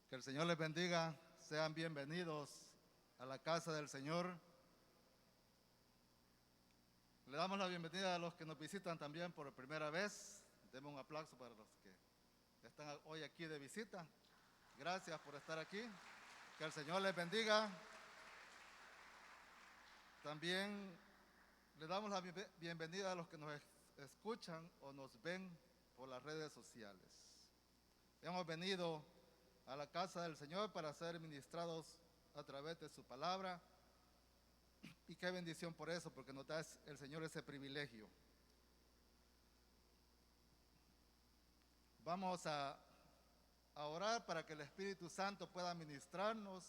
Que el Señor les bendiga, sean bienvenidos a la casa del Señor. Le damos la bienvenida a los que nos visitan también por primera vez. Demos un aplauso para los que están hoy aquí de visita. Gracias por estar aquí. Que el Señor les bendiga. También le damos la bienvenida a los que nos escuchan o nos ven por las redes sociales. Hemos venido a la casa del Señor para ser ministrados a través de su palabra. Y qué bendición por eso, porque nos da el Señor ese privilegio. Vamos a orar para que el Espíritu Santo pueda ministrarnos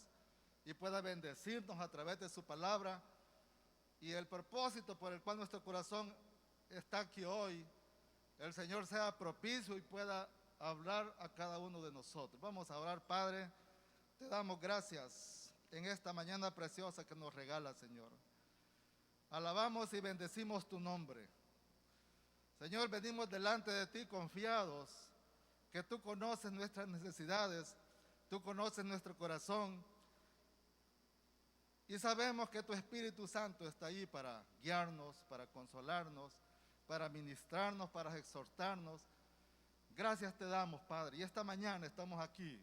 y pueda bendecirnos a través de su palabra. Y el propósito por el cual nuestro corazón está aquí hoy, el Señor sea propicio y pueda hablar a cada uno de nosotros. Vamos a orar. Padre, te damos gracias en esta mañana preciosa que nos regala, Señor. Alabamos y bendecimos tu nombre. Señor, venimos delante de ti confiados que tú conoces nuestras necesidades, tú conoces nuestro corazón y sabemos que tu Espíritu Santo está ahí para guiarnos, para consolarnos, para ministrarnos, para exhortarnos. Gracias te damos, Padre, y esta mañana estamos aquí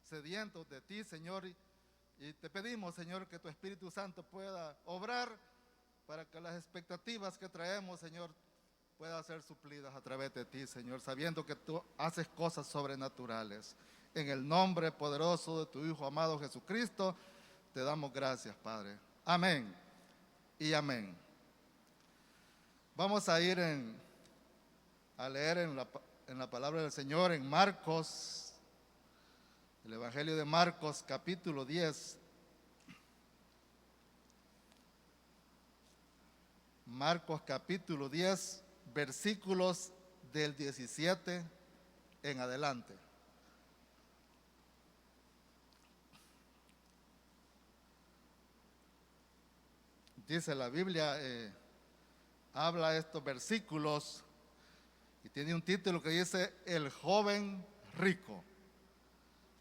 sedientos de ti, Señor, y te pedimos, Señor, que tu Espíritu Santo pueda obrar para que las expectativas que traemos, Señor, puedan ser suplidas a través de ti, Señor, sabiendo que tú haces cosas sobrenaturales. En el nombre poderoso de tu Hijo amado Jesucristo, te damos gracias, Padre. Amén y amén. Vamos a ir a leer en la palabra del Señor en Marcos, el Evangelio de Marcos, capítulo 10. Marcos capítulo 10, versículos del 17 en adelante. Dice la Biblia, habla estos versículos y tiene un título que dice El joven rico.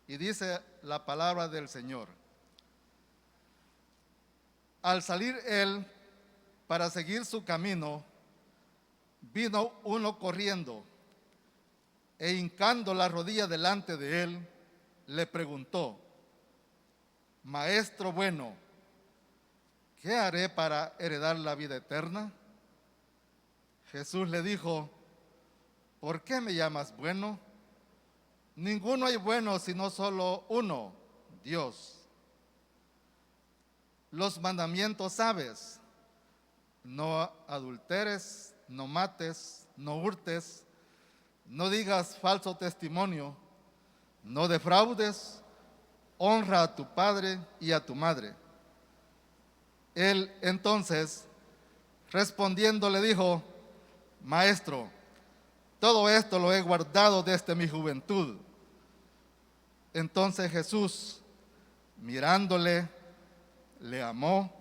Y dice la palabra del Señor. Al salir él para seguir su camino, vino uno corriendo e hincando la rodilla delante de él, le preguntó: Maestro bueno, ¿qué haré para heredar la vida eterna? Jesús le dijo: ¿por qué me llamas bueno? Ninguno hay bueno sino solo uno, Dios. Los mandamientos sabes: no adulteres, no mates, no hurtes, no digas falso testimonio, no defraudes, honra a tu padre y a tu madre. Él entonces, respondiendo, le dijo: Maestro, todo esto lo he guardado desde mi juventud. Entonces Jesús, mirándole, le amó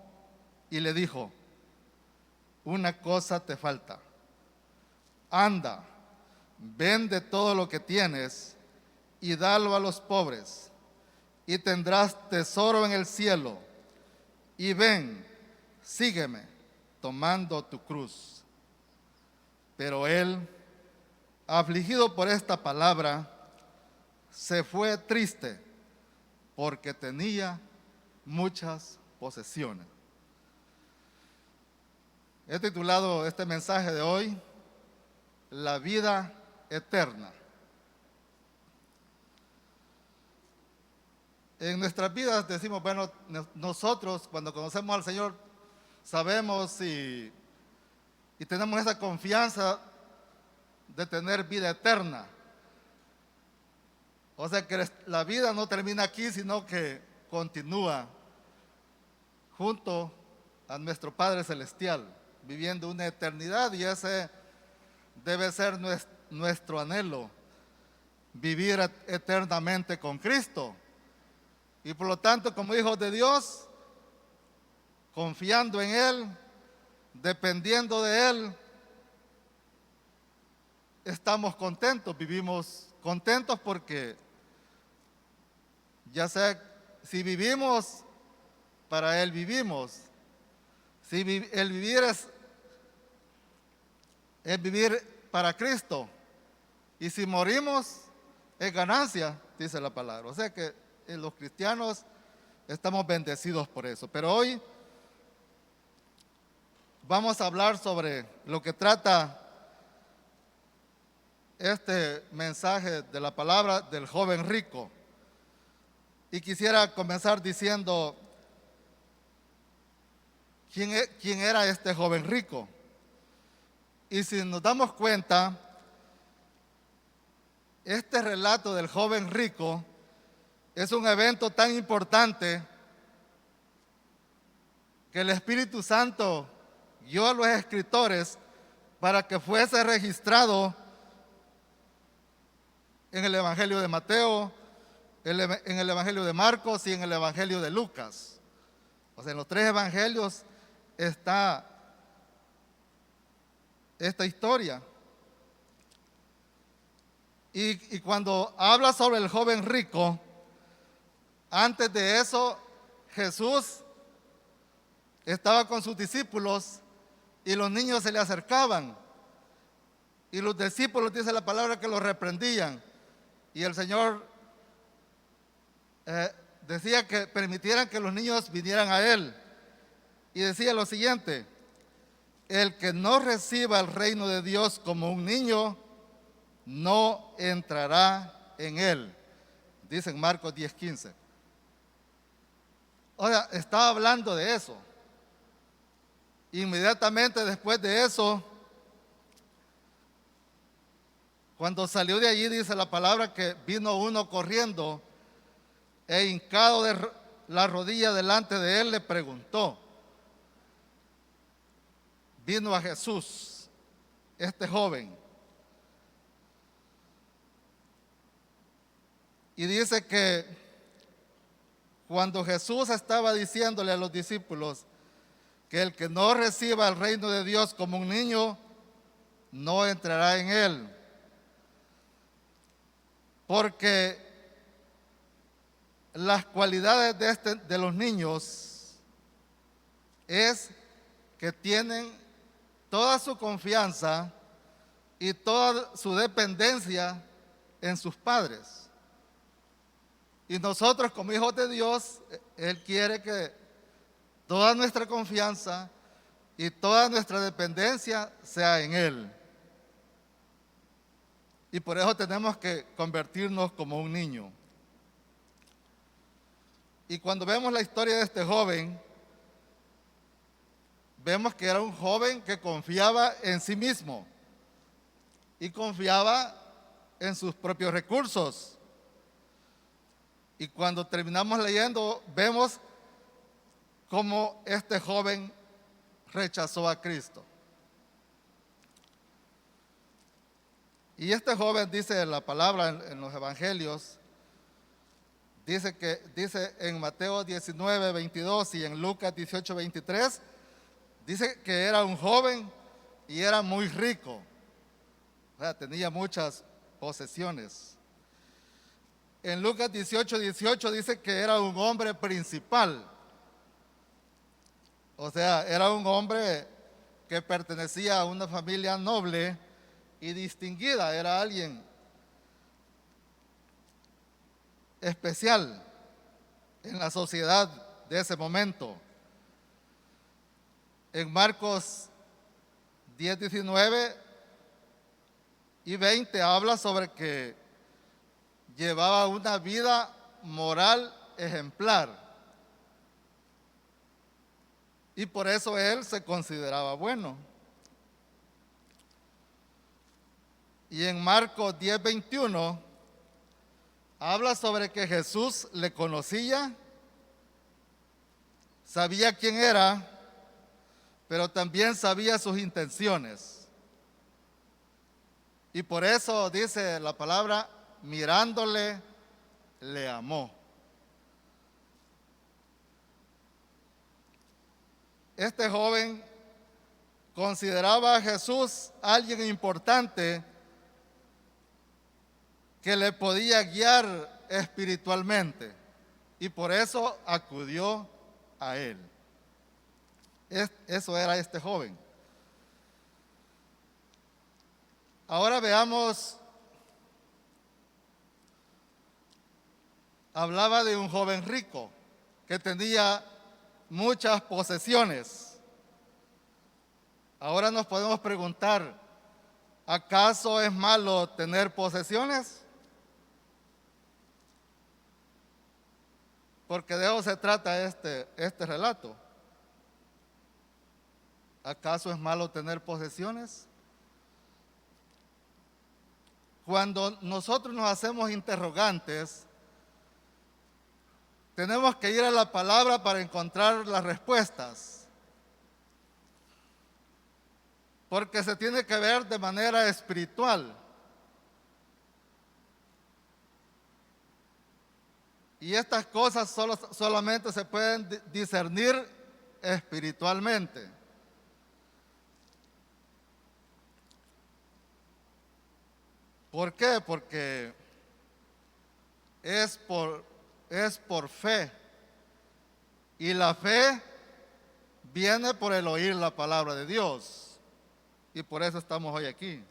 y le dijo: una cosa te falta. Anda, vende todo lo que tienes y dalo a los pobres, y tendrás tesoro en el cielo. Y ven, sígueme, tomando tu cruz. Pero él, afligido por esta palabra, se fue triste, porque tenía muchas posesiones. He titulado este mensaje de hoy, La vida eterna. En nuestras vidas decimos, bueno, nosotros cuando conocemos al Señor sabemos y tenemos esa confianza de tener vida eterna. O sea que la vida no termina aquí, sino que continúa junto a nuestro Padre Celestial, viviendo una eternidad, y ese debe ser nuestro anhelo, vivir eternamente con Cristo. Y por lo tanto, como hijos de Dios, confiando en Él, dependiendo de Él, estamos contentos, vivimos contentos porque Ya sea, si vivimos, para Él vivimos. Si el vivir es vivir para Cristo. Y si morimos, es ganancia, dice la palabra. O sea que los cristianos estamos bendecidos por eso. Pero hoy vamos a hablar sobre lo que trata este mensaje de la palabra del joven rico. Y quisiera comenzar diciendo quién era este joven rico. Y si nos damos cuenta, este relato del joven rico es un evento tan importante que el Espíritu Santo guió a los escritores para que fuese registrado en el Evangelio de Mateo, en el Evangelio de Marcos y en el Evangelio de Lucas. O sea, en los tres evangelios está esta historia. Y cuando habla sobre el joven rico, antes de eso Jesús estaba con sus discípulos y los niños se le acercaban. Y los discípulos, dice la palabra, que los reprendían. Y el Señor decía que permitieran que los niños vinieran a Él. Y decía lo siguiente: el que no reciba el reino de Dios como un niño, no entrará en Él. Dice en Marcos 10:15. O sea, estaba hablando de eso. Inmediatamente después de eso, cuando salió de allí, dice la palabra que vino uno corriendo e hincado de la rodilla delante de él, le preguntó. Vino a Jesús, este joven, y dice que cuando Jesús estaba diciéndole a los discípulos que el que no reciba el reino de Dios como un niño, no entrará en él. Porque las cualidades de los niños es que tienen toda su confianza y toda su dependencia en sus padres. Y nosotros como hijos de Dios, Él quiere que toda nuestra confianza y toda nuestra dependencia sea en Él. Y por eso tenemos que convertirnos como un niño. Y cuando vemos la historia de este joven, vemos que era un joven que confiaba en sí mismo y confiaba en sus propios recursos. Y cuando terminamos leyendo, vemos cómo este joven rechazó a Cristo. Y este joven, dice la palabra en los evangelios, dice en Mateo 19, 22 y en Lucas 18, 23, dice que era un joven y era muy rico. O sea, tenía muchas posesiones. En Lucas 18, 18 dice que era un hombre principal. O sea, era un hombre que pertenecía a una familia noble y distinguida. Era alguien especial en la sociedad de ese momento. En Marcos 10, 19 y 20 habla sobre que llevaba una vida moral ejemplar. Y por eso él se consideraba bueno. Y en Marcos 10, 21 habla sobre que Jesús le conocía, sabía quién era, pero también sabía sus intenciones. Y por eso dice la palabra, mirándole, le amó. Este joven consideraba a Jesús alguien importante que le podía guiar espiritualmente. y por eso acudió a él. Eso era este joven. Ahora veamos, hablaba de un joven rico que tenía muchas posesiones. Ahora nos podemos preguntar, ¿acaso es malo tener posesiones? Porque de eso se trata este relato. ¿Acaso es malo tener posesiones? Cuando nosotros nos hacemos interrogantes, tenemos que ir a la palabra para encontrar las respuestas. Porque se tiene que ver de manera espiritual. Y estas cosas solamente se pueden discernir espiritualmente. ¿Por qué? Porque es por fe. Y la fe viene por el oír la palabra de Dios. Y por eso estamos hoy aquí.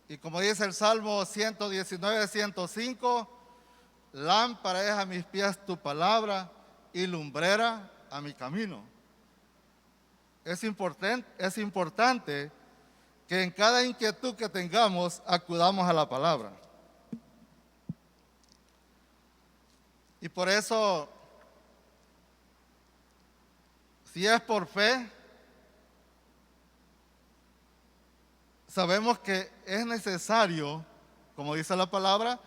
Y como dice el Salmo 119, 105, lámpara es a mis pies tu palabra y lumbrera a mi camino. Es importante que en cada inquietud que tengamos acudamos a la palabra. Y por eso, si es por fe, sabemos que es necesario, como dice la palabra,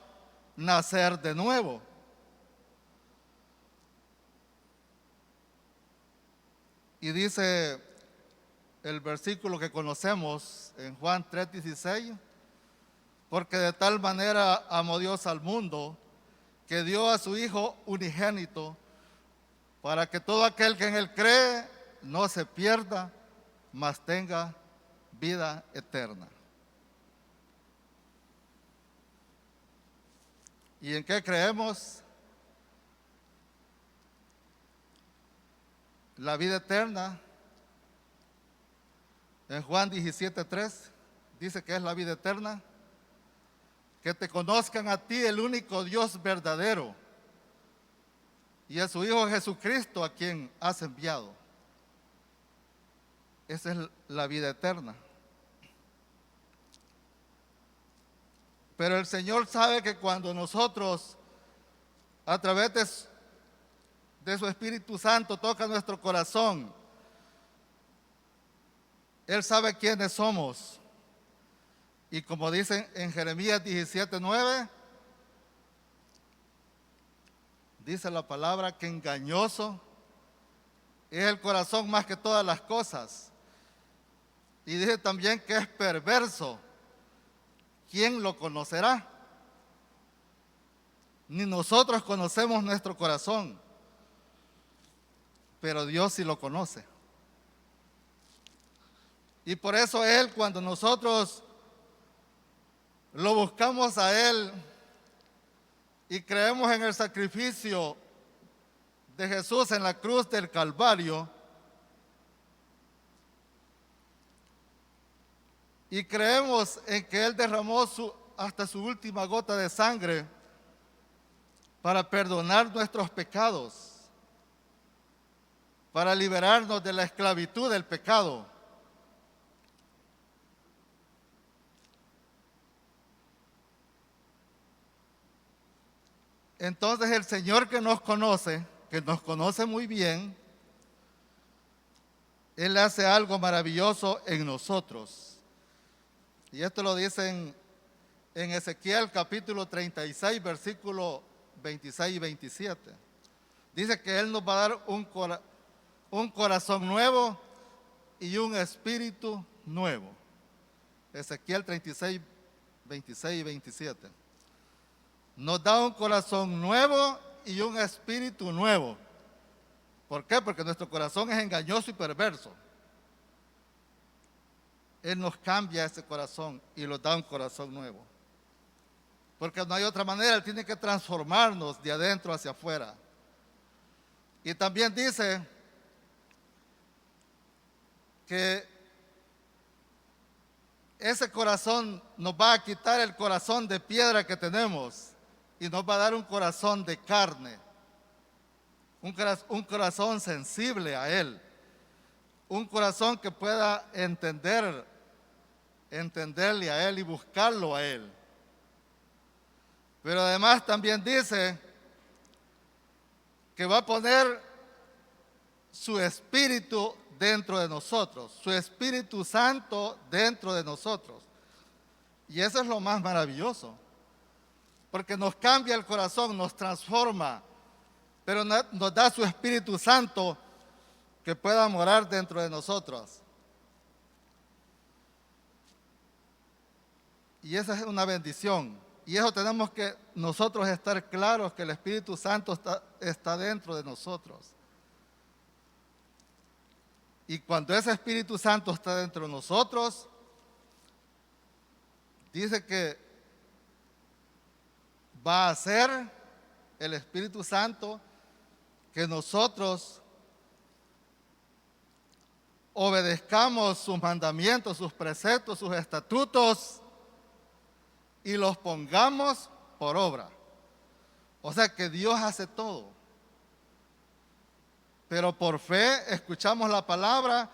nacer de nuevo. Y dice el versículo que conocemos en Juan 3:16, porque de tal manera amó Dios al mundo, que dio a su Hijo unigénito, para que todo aquel que en él cree no se pierda, mas tenga vida eterna. ¿Y en qué creemos? La vida eterna, en Juan 17:3, dice que es la vida eterna, que te conozcan a ti, el único Dios verdadero, y a su Hijo Jesucristo, a quien has enviado. Esa es la vida eterna. Pero el Señor sabe que cuando nosotros, a través de su Espíritu Santo, toca nuestro corazón, Él sabe quiénes somos. Y como dicen en Jeremías 17:9, dice la palabra que engañoso es el corazón más que todas las cosas. Y dice también que es perverso. ¿Quién lo conocerá? Ni nosotros conocemos nuestro corazón, pero Dios sí lo conoce. Y por eso Él, cuando nosotros lo buscamos a Él y creemos en el sacrificio de Jesús en la cruz del Calvario, y creemos en que Él derramó hasta su última gota de sangre para perdonar nuestros pecados, para liberarnos de la esclavitud del pecado. Entonces el Señor que nos conoce muy bien, Él hace algo maravilloso en nosotros. Y esto lo dicen en Ezequiel capítulo 36, versículo 26 y 27. Dice que Él nos va a dar un corazón nuevo y un espíritu nuevo. Ezequiel 36, 26 y 27. Nos da un corazón nuevo y un espíritu nuevo. ¿Por qué? Porque nuestro corazón es engañoso y perverso. Él nos cambia ese corazón y nos da un corazón nuevo. porque no hay otra manera. Él tiene que transformarnos de adentro hacia afuera. Y también dice que ese corazón nos va a quitar el corazón de piedra que tenemos y nos va a dar un corazón de carne, un corazón sensible a Él, un corazón que pueda entenderle a Él y buscarlo a Él. Pero además también dice que va a poner su Espíritu dentro de nosotros, su Espíritu Santo dentro de nosotros. Y eso es lo más maravilloso, porque nos cambia el corazón, nos transforma, pero nos da su Espíritu Santo que pueda morar dentro de nosotros. Y esa es una bendición. Y eso tenemos que nosotros estar claros, que el Espíritu Santo está dentro de nosotros. Y cuando ese Espíritu Santo está dentro de nosotros, dice que va a hacer el Espíritu Santo que nosotros obedezcamos sus mandamientos, sus preceptos, sus estatutos y los pongamos por obra. O sea que Dios hace todo. Pero por fe escuchamos la palabra,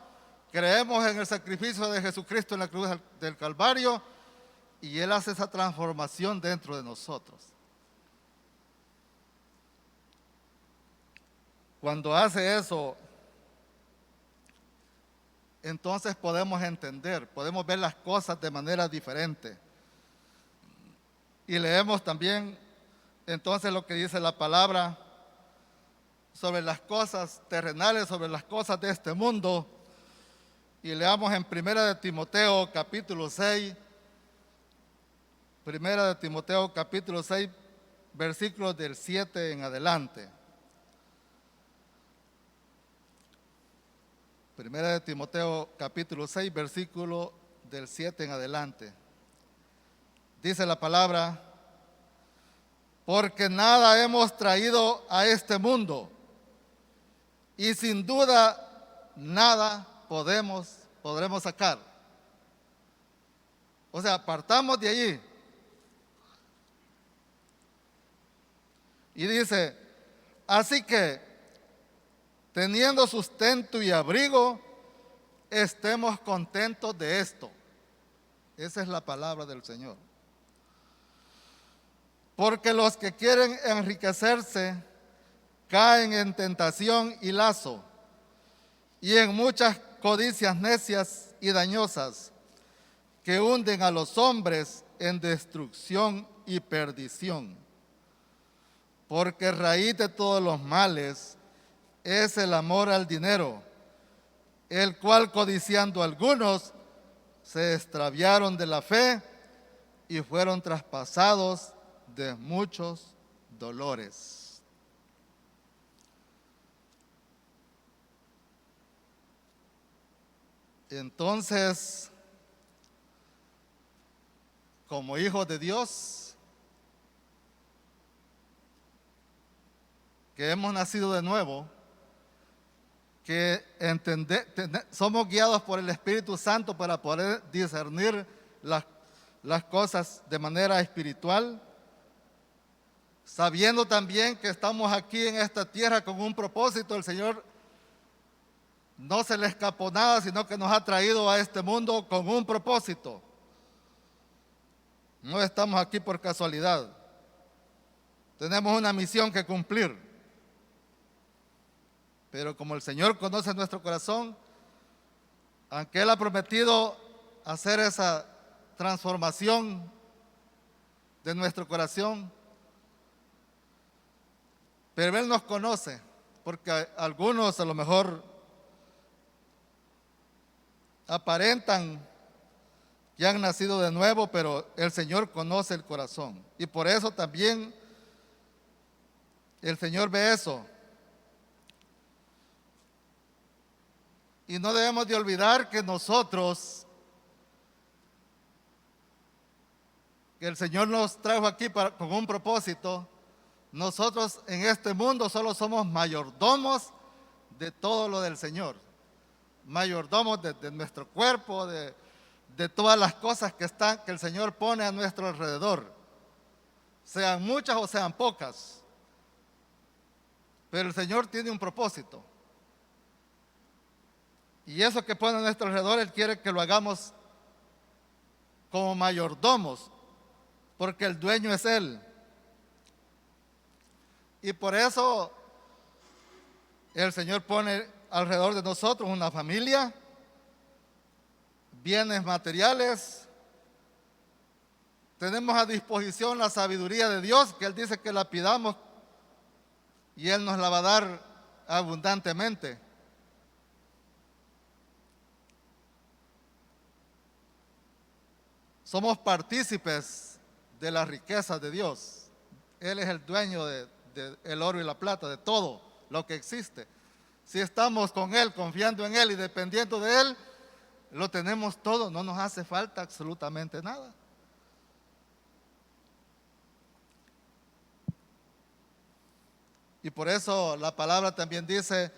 creemos en el sacrificio de Jesucristo en la cruz del Calvario y Él hace esa transformación dentro de nosotros. Cuando hace eso, entonces podemos entender, podemos ver las cosas de manera diferente. Y leemos también entonces lo que dice la palabra sobre las cosas terrenales, sobre las cosas de este mundo. Y leamos en 1 de Timoteo capítulo 6, 1 de Timoteo capítulo 6, versículos del 7 en adelante. 1 de Timoteo capítulo 6, versículo del 7 en adelante. Dice la palabra: porque nada hemos traído a este mundo y sin duda nada podremos sacar. O sea, partamos de allí. Y dice: así que, teniendo sustento y abrigo, estemos contentos de esto. Esa es la palabra del Señor. Porque los que quieren enriquecerse caen en tentación y lazo, y en muchas codicias necias y dañosas, que hunden a los hombres en destrucción y perdición. Porque raíz de todos los males es el amor al dinero, el cual codiciando algunos se extraviaron de la fe y fueron traspasados de muchos dolores. Entonces, como hijos de Dios, que hemos nacido de nuevo, que somos guiados por el Espíritu Santo para poder discernir las cosas de manera espiritual, sabiendo también que estamos aquí en esta tierra con un propósito. El Señor no se le escapó nada, sino que nos ha traído a este mundo con un propósito. No estamos aquí por casualidad. Tenemos una misión que cumplir. Pero como el Señor conoce nuestro corazón, aunque Él ha prometido hacer esa transformación de nuestro corazón, pero Él nos conoce, porque algunos a lo mejor aparentan que han nacido de nuevo, pero el Señor conoce el corazón. Y por eso también el Señor ve eso. Y no debemos de olvidar que nosotros que el Señor nos trajo aquí con un propósito. Nosotros en este mundo solo somos mayordomos de todo lo del Señor. Mayordomos de nuestro cuerpo, de todas las cosas que el Señor pone a nuestro alrededor. Sean muchas o sean pocas. Pero el Señor tiene un propósito. Y eso que pone a nuestro alrededor, Él quiere que lo hagamos como mayordomos, porque el dueño es Él. Y por eso el Señor pone alrededor de nosotros una familia, bienes materiales. Tenemos a disposición la sabiduría de Dios, que Él dice que la pidamos y Él nos la va a dar abundantemente. Somos partícipes de la riqueza de Dios. Él es el dueño del oro y la plata, de todo lo que existe. Si estamos con Él, confiando en Él y dependiendo de Él, lo tenemos todo, no nos hace falta absolutamente nada. Y por eso la palabra también dice,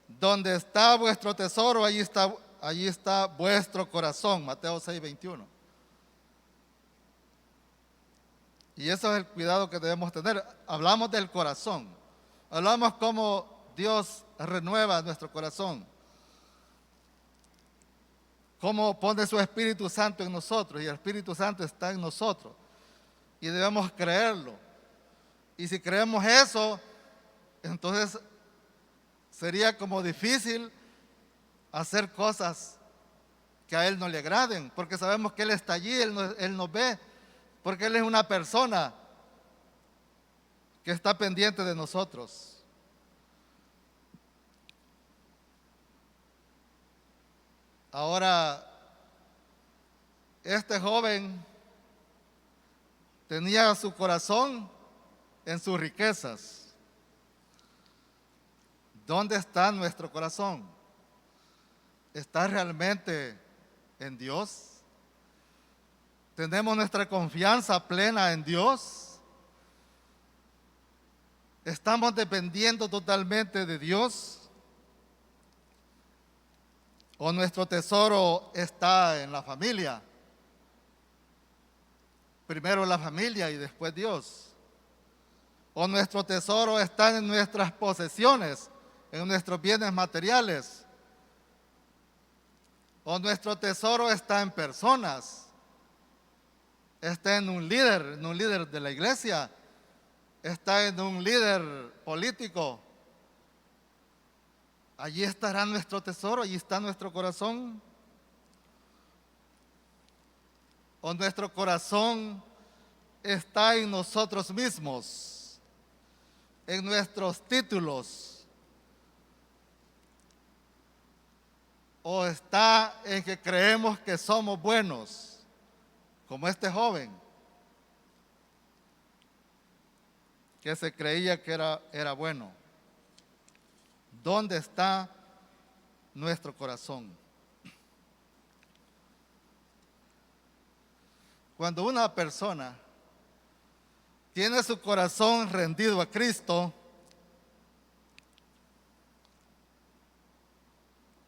donde está vuestro tesoro, allí está vuestro corazón, Mateo 6:21. Y eso es el cuidado que debemos tener. Hablamos del corazón, hablamos cómo Dios renueva nuestro corazón, cómo pone su Espíritu Santo en nosotros, y el Espíritu Santo está en nosotros, y debemos creerlo. Y si creemos eso, entonces sería como difícil hacer cosas que a Él no le agraden, porque sabemos que Él está allí, Él nos ve, porque Él es una persona que está pendiente de nosotros. Ahora, este joven tenía su corazón en sus riquezas. ¿Dónde está nuestro corazón? ¿Está realmente en Dios? ¿Tenemos nuestra confianza plena en Dios? ¿Estamos dependiendo totalmente de Dios? ¿O nuestro tesoro está en la familia? Primero la familia y después Dios. ¿O nuestro tesoro está en nuestras posesiones, en nuestros bienes materiales? ¿O nuestro tesoro está en personas? ¿Está en un líder de la iglesia? ¿Está en un líder político? Allí estará nuestro tesoro, allí está nuestro corazón. ¿O nuestro corazón está en nosotros mismos, en nuestros títulos? ¿O está en que creemos que somos buenos, como este joven que se creía que era bueno? ¿Dónde está nuestro corazón? Cuando una persona tiene su corazón rendido a Cristo,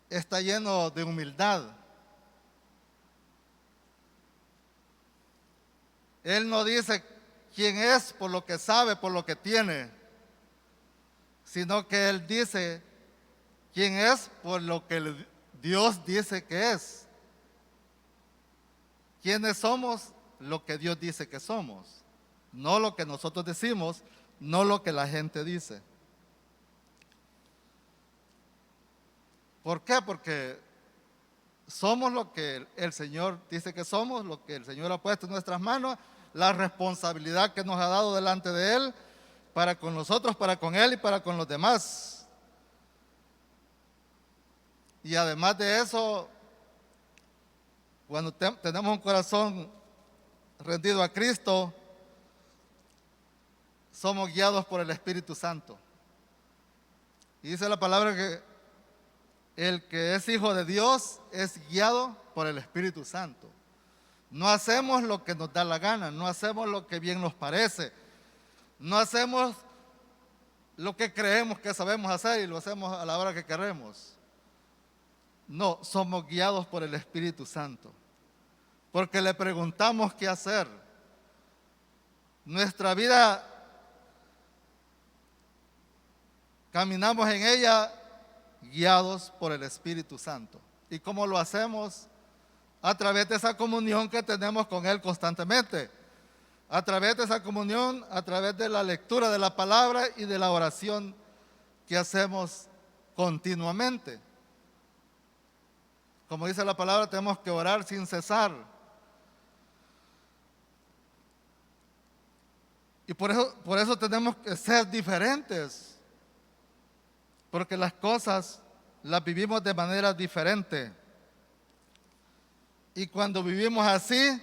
está lleno de humildad. Él no dice quién es por lo que sabe, por lo que tiene, sino que Él dice quién es por lo que Dios dice que es. ¿Quiénes somos? Lo que Dios dice que somos, no lo que nosotros decimos, no lo que la gente dice. ¿Por qué? Porque somos lo que el Señor dice que somos, lo que el Señor ha puesto en nuestras manos, la responsabilidad que nos ha dado delante de Él, para con nosotros, para con Él y para con los demás. Y además de eso, cuando tenemos un corazón rendido a Cristo, somos guiados por el Espíritu Santo. Y dice la palabra que el que es hijo de Dios es guiado por el Espíritu Santo. No hacemos lo que nos da la gana, no hacemos lo que bien nos parece, no hacemos lo que creemos que sabemos hacer y lo hacemos a la hora que queremos. No, somos guiados por el Espíritu Santo, porque le preguntamos qué hacer. Nuestra vida, caminamos en ella guiados por el Espíritu Santo. ¿Y cómo lo hacemos? A través de esa comunión que tenemos con Él constantemente. A través de esa comunión, a través de la lectura de la palabra y de la oración que hacemos continuamente. Como dice la palabra, tenemos que orar sin cesar. Y por eso tenemos que ser diferentes. Porque las cosas las vivimos de manera diferente. Y cuando vivimos así,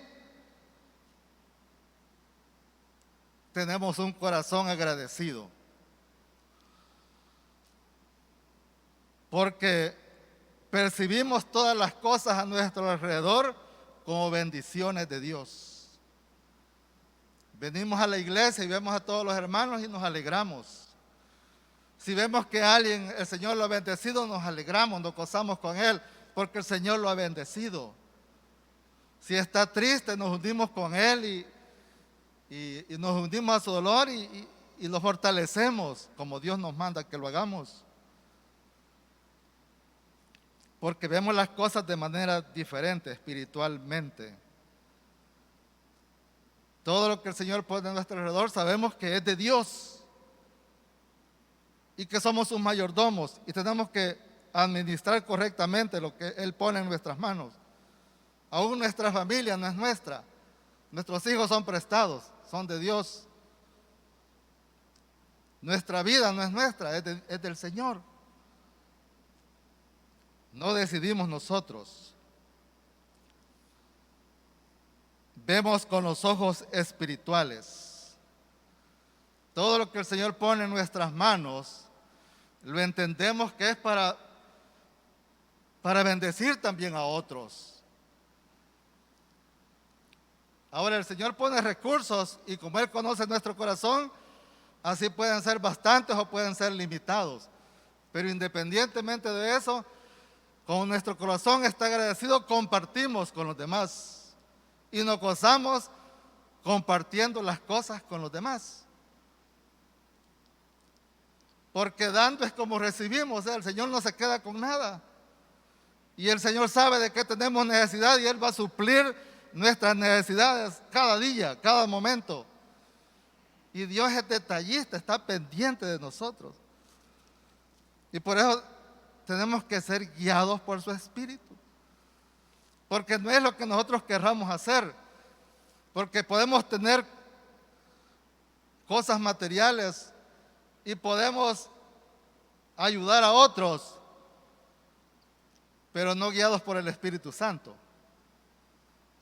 tenemos un corazón agradecido. Porque percibimos todas las cosas a nuestro alrededor como bendiciones de Dios. Venimos a la iglesia y vemos a todos los hermanos y nos alegramos. Si vemos que alguien, el Señor lo ha bendecido, nos alegramos, nos gozamos con Él, porque el Señor lo ha bendecido. Si está triste, nos unimos con Él y nos unimos a su dolor y lo fortalecemos como Dios nos manda que lo hagamos. Porque vemos las cosas de manera diferente espiritualmente. Todo lo que el Señor pone a nuestro alrededor sabemos que es de Dios y que somos sus mayordomos y tenemos que administrar correctamente lo que Él pone en nuestras manos. Aún nuestra familia no es nuestra. Nuestros hijos son prestados, son de Dios. Nuestra vida no es nuestra, es del Señor. No decidimos nosotros. Vemos con los ojos espirituales. Todo lo que el Señor pone en nuestras manos, lo entendemos que es para bendecir también a otros. Ahora el Señor pone recursos y como Él conoce nuestro corazón, así pueden ser bastantes o pueden ser limitados. Pero independientemente de eso, con nuestro corazón está agradecido, compartimos con los demás. Y nos gozamos compartiendo las cosas con los demás. Porque dando es como recibimos, el Señor no se queda con nada. Y el Señor sabe de qué tenemos necesidad y Él va a suplir nuestras necesidades cada día, cada momento. Y Dios es detallista, está pendiente de nosotros. Y por eso tenemos que ser guiados por su Espíritu. Porque no es lo que nosotros querramos hacer. Porque podemos tener cosas materiales y podemos ayudar a otros, pero no guiados por el Espíritu Santo.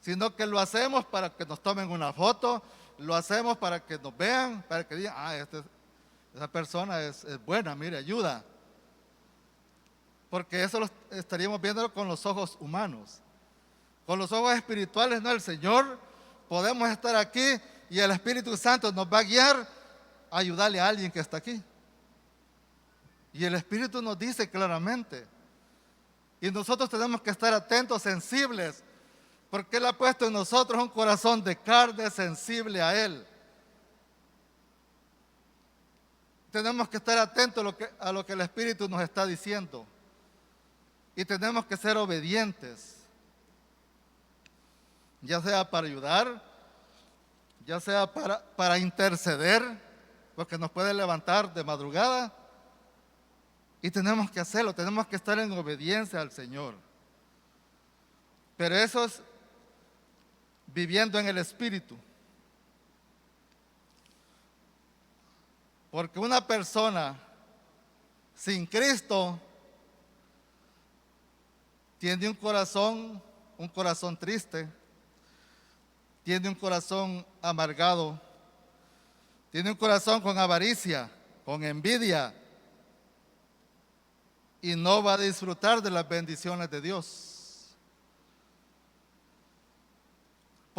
Sino que lo hacemos para que nos tomen una foto, lo hacemos para que nos vean, para que digan, esa persona es buena, mire, ayuda. Porque eso lo estaríamos viendo con los ojos humanos. Con los ojos espirituales, no, el Señor, podemos estar aquí y el Espíritu Santo nos va a guiar a ayudarle a alguien que está aquí. Y el Espíritu nos dice claramente. Y nosotros tenemos que estar atentos, sensibles, porque Él ha puesto en nosotros un corazón de carne sensible a Él. Tenemos que estar atentos a lo que el Espíritu nos está diciendo. Y tenemos que ser obedientes. Ya sea para ayudar, ya sea para interceder, porque nos puede levantar de madrugada. Y tenemos que hacerlo, tenemos que estar en obediencia al Señor. Pero eso es viviendo en el Espíritu. Porque una persona sin Cristo tiene un corazón triste, tiene un corazón amargado, tiene un corazón con avaricia, con envidia, y no va a disfrutar de las bendiciones de Dios.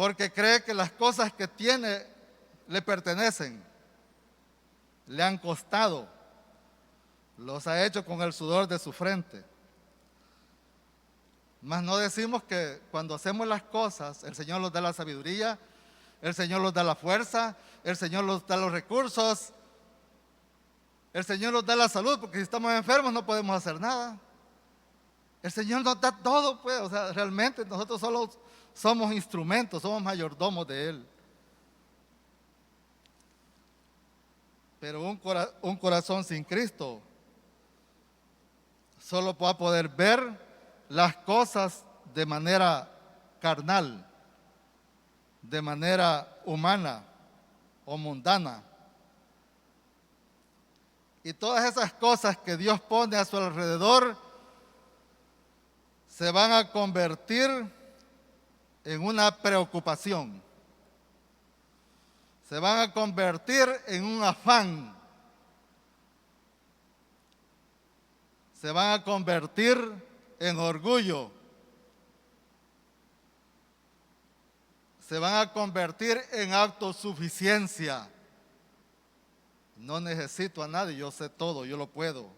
porque cree que las cosas que tiene le pertenecen, le han costado, los ha hecho con el sudor de su frente. Mas no decimos que cuando hacemos las cosas, el Señor nos da la sabiduría, el Señor nos da la fuerza, el Señor nos da los recursos, el Señor nos da la salud, porque si estamos enfermos no podemos hacer nada. El Señor nos da todo, pues, o sea, realmente nosotros solo somos instrumentos, somos mayordomos de Él. Pero un corazón sin Cristo solo va a poder ver las cosas de manera carnal, de manera humana o mundana. Y todas esas cosas que Dios pone a su alrededor se van a convertir en una preocupación. Se van a convertir en un afán. Se van a convertir en orgullo. Se van a convertir en autosuficiencia. No necesito a nadie, yo sé todo, yo lo puedo.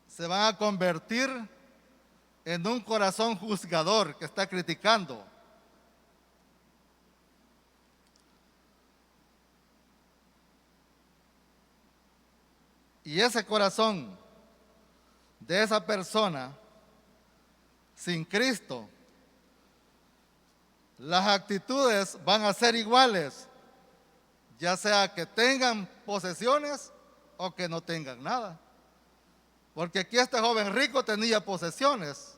Se van a convertir en un corazón juzgador que está criticando. Y ese corazón de esa persona sin Cristo, las actitudes van a ser iguales, ya sea que tengan posesiones o que no tengan nada. Porque aquí este joven rico tenía posesiones,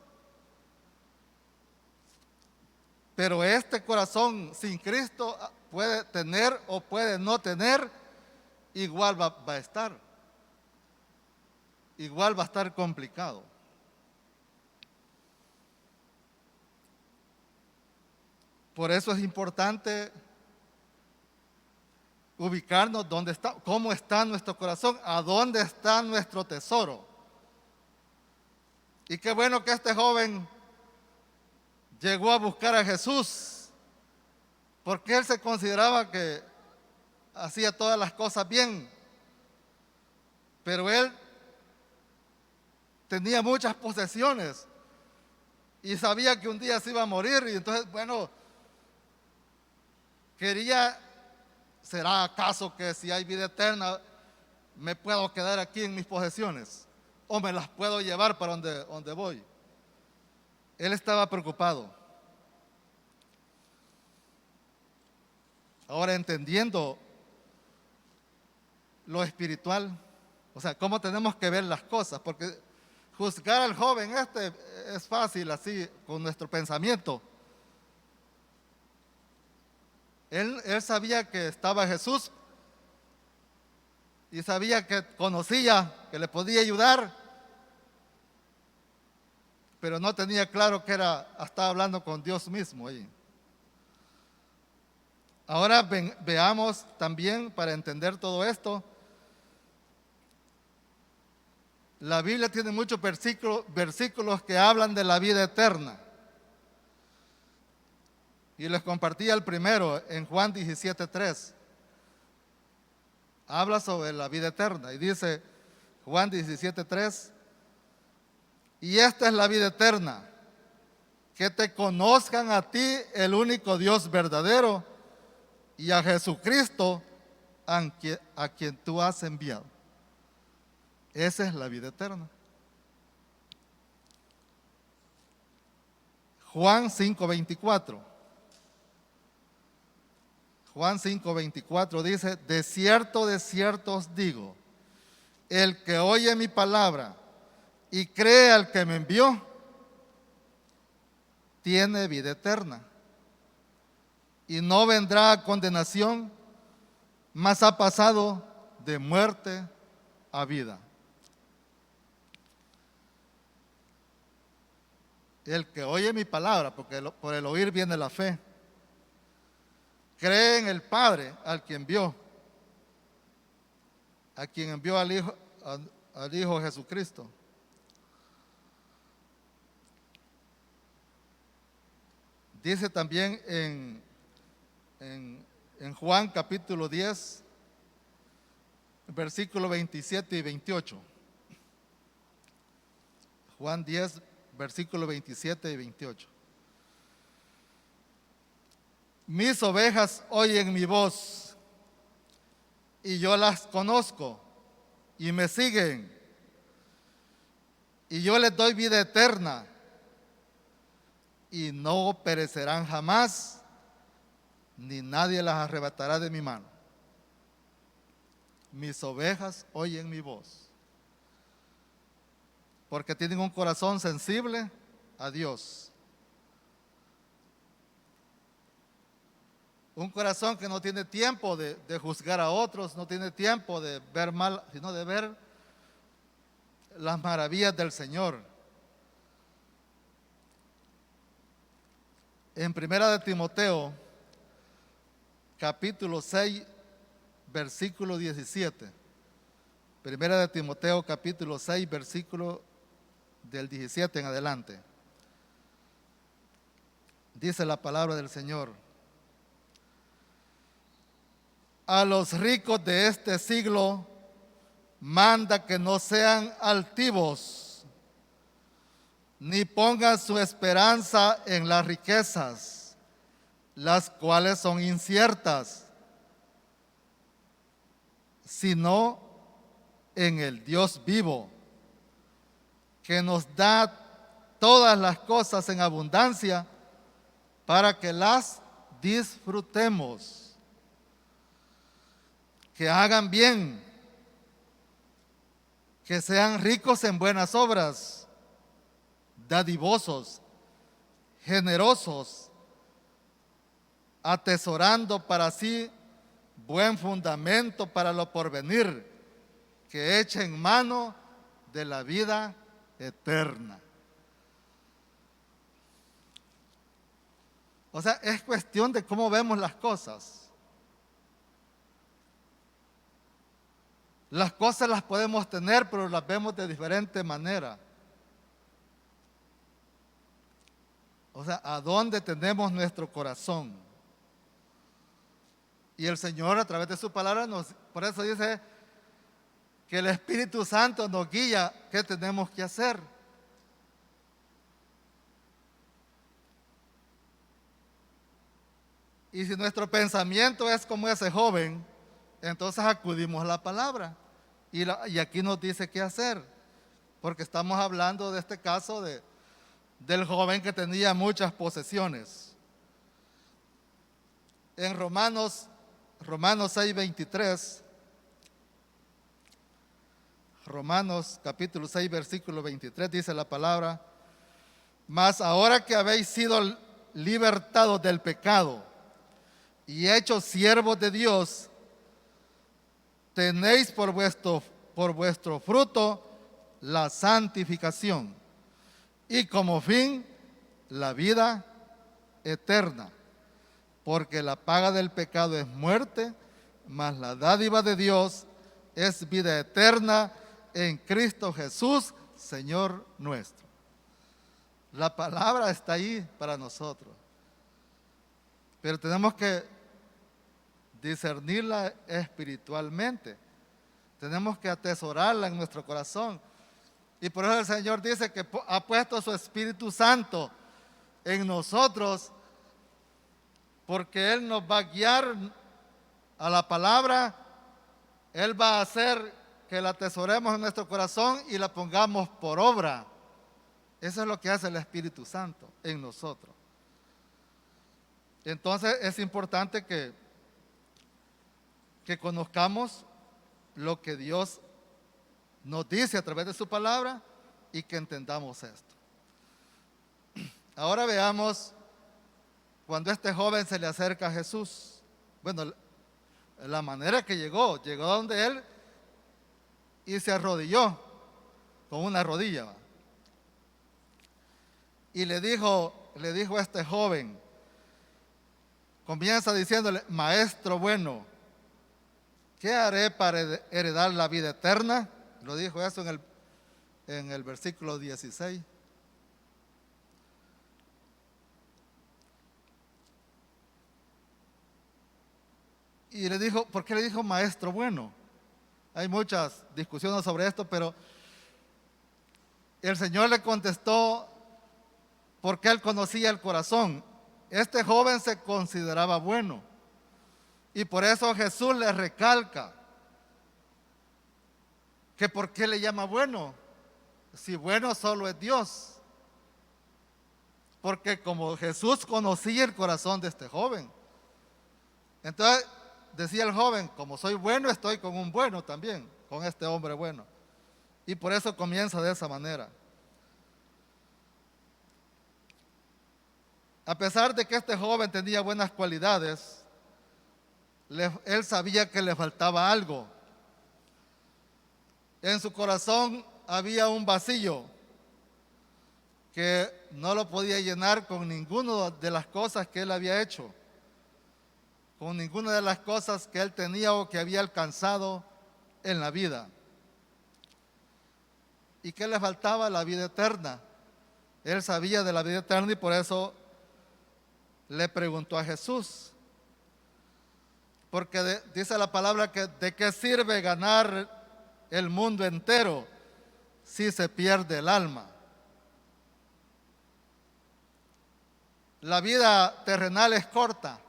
pero este corazón sin Cristo puede tener o puede no tener, igual va a estar. Igual va a estar complicado. Por eso es importante ubicarnos dónde está, cómo está nuestro corazón, a dónde está nuestro tesoro. Y qué bueno que este joven llegó a buscar a Jesús, porque él se consideraba que hacía todas las cosas bien, pero él tenía muchas posesiones y sabía que un día se iba a morir, y entonces, bueno, quería, ¿será acaso que si hay vida eterna me puedo quedar aquí en mis posesiones o me las puedo llevar para donde voy? Él estaba preocupado. Ahora, entendiendo lo espiritual, o sea, cómo tenemos que ver las cosas, porque juzgar al joven es fácil así con nuestro pensamiento. Él sabía que estaba Jesús y sabía que conocía, que le podía ayudar, pero no tenía claro que estaba hablando con Dios mismo ahí. Ahora veamos también, para entender todo esto, la Biblia tiene muchos versículos que hablan de la vida eterna. Y les compartía el primero en Juan 17:3. Habla sobre la vida eterna y dice Juan 17:3: y esta es la vida eterna, que te conozcan a ti, el único Dios verdadero, y a Jesucristo, a quien tú has enviado. Esa es la vida eterna. Juan 5:24. Juan 5:24 dice: de cierto os digo, el que oye mi palabra y cree al que me envió, tiene vida eterna, y no vendrá a condenación, mas ha pasado de muerte a vida. El que oye mi palabra, porque por el oír viene la fe, cree en el Padre al quien envió, al Hijo Jesucristo. Dice también en Juan capítulo 10, versículo 27 y 28. Juan 10, versículo 27 y 28. Mis ovejas oyen mi voz, y yo las conozco, y me siguen, y yo les doy vida eterna, y no perecerán jamás, ni nadie las arrebatará de mi mano. Mis ovejas oyen mi voz, porque tienen un corazón sensible a Dios. Un corazón que no tiene tiempo de juzgar a otros, no tiene tiempo de ver mal, sino de ver las maravillas del Señor. En Primera de Timoteo, capítulo 6, versículo 17. Primera de Timoteo, capítulo 6, versículo del 17 en adelante. Dice la palabra del Señor: a los ricos de este siglo manda que no sean altivos, ni pongan su esperanza en las riquezas, las cuales son inciertas, sino en el Dios vivo, que nos da todas las cosas en abundancia para que las disfrutemos. Que hagan bien, que sean ricos en buenas obras, dadivosos, generosos, atesorando para sí buen fundamento para lo porvenir, que echen mano de la vida eterna. O sea, es cuestión de cómo vemos las cosas. Las cosas las podemos tener, pero las vemos de diferente manera. O sea, ¿a dónde tenemos nuestro corazón? Y el Señor, a través de su palabra, por eso dice que el Espíritu Santo nos guía qué tenemos que hacer. Y si nuestro pensamiento es como ese joven, entonces acudimos a la palabra. Y aquí nos dice qué hacer. Porque estamos hablando de este caso del joven que tenía muchas posesiones. En Romanos 6:23, Romanos capítulo 6, versículo 23, dice la palabra: mas ahora que habéis sido libertados del pecado y hechos siervos de Dios, tenéis por vuestro fruto la santificación y como fin la vida eterna. Porque la paga del pecado es muerte, mas la dádiva de Dios es vida eterna en Cristo Jesús, Señor nuestro. La palabra está ahí para nosotros, pero tenemos que discernirla espiritualmente. Tenemos que atesorarla en nuestro corazón. Y por eso el Señor dice que ha puesto su Espíritu Santo en nosotros, porque Él nos va a guiar a la palabra. Él va a hacer que la atesoremos en nuestro corazón y la pongamos por obra. Eso es lo que hace el Espíritu Santo en nosotros. Entonces es importante que conozcamos lo que Dios nos dice a través de su palabra y que entendamos esto. Ahora veamos cuando este joven se le acerca a Jesús. Bueno, la manera que llegó donde él y se arrodilló con una rodilla. Y le dijo a este joven, comienza diciéndole: maestro bueno, ¿qué haré para heredar la vida eterna? Lo dijo eso en el versículo 16. Y le dijo, ¿por qué le dijo maestro bueno? Hay muchas discusiones sobre esto, pero el Señor le contestó porque él conocía el corazón. Este joven se consideraba bueno. Y por eso Jesús le recalca que por qué le llama bueno, si bueno solo es Dios. Porque como Jesús conocía el corazón de este joven, entonces decía el joven, como soy bueno, estoy con un bueno también, con este hombre bueno. Y por eso comienza de esa manera. A pesar de que este joven tenía buenas cualidades, él sabía que le faltaba algo. En su corazón había un vacío que no lo podía llenar con ninguna de las cosas que él había hecho, con ninguna de las cosas que él tenía o que había alcanzado en la vida. ¿Y qué le faltaba? La vida eterna. Él sabía de la vida eterna y por eso le preguntó a Jesús. Porque dice la palabra que ¿de qué sirve ganar el mundo entero si se pierde el alma? La vida terrenal es corta.